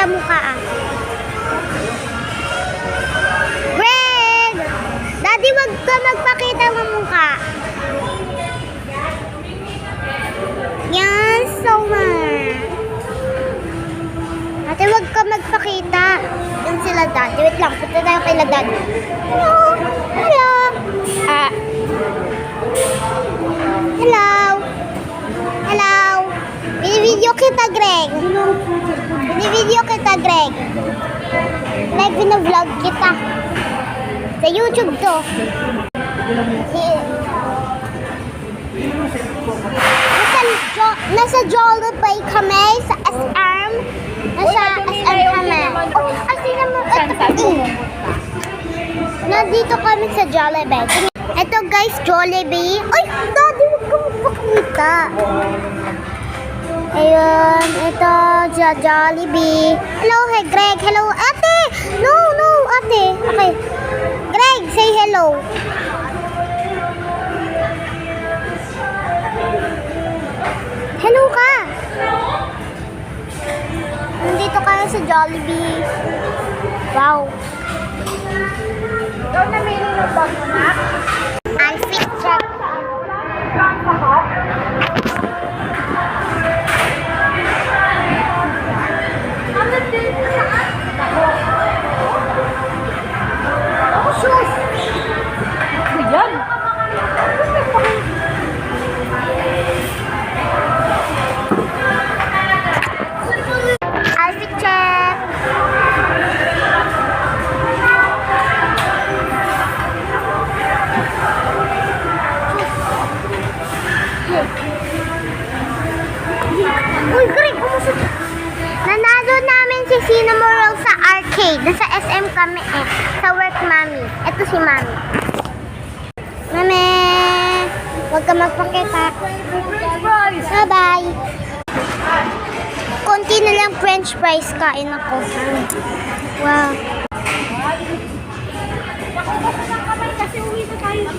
magpakita mukha ah. Greg! Daddy, wag ka magpakita ng mukha. Yan, so ate, wag ka magpakita. Yan sila daddy. Wait lang, punta tayo kay daddy. Hello! Hello! Hello! Hello! Binibideo kita, Greg. Binibideo kita, Greg. Like, binavlog kita. Sa YouTube to. Nasa Jollibee kami, sa SM. Nasa SM kami. Oh, kasi naman ito. Nandito kami sa Jollibee. Ito guys, Jollibee. Ay, daddy, huwag ka magpakita. Ayun, ito, Jollibee. Hello, hey, Greg. Hello, ate. No, ate. Okay. Greg, say hello. Hello ka. Nandito kami sa Jollibee. Wow. Ikaw na may nilabag mo na? Outfit check. Shoes! Yan! Outfit check. Uy, Greg, kumusta? Nanalo namin si Cinnamoroll sa arcade. Nasa SM kami eh. Sa work, Mami. Ito si Mami. Mami, huwag ka magpakita. Bye-bye. Konti na lang french fries kain ako. Wow. Kasi uwi na tayo.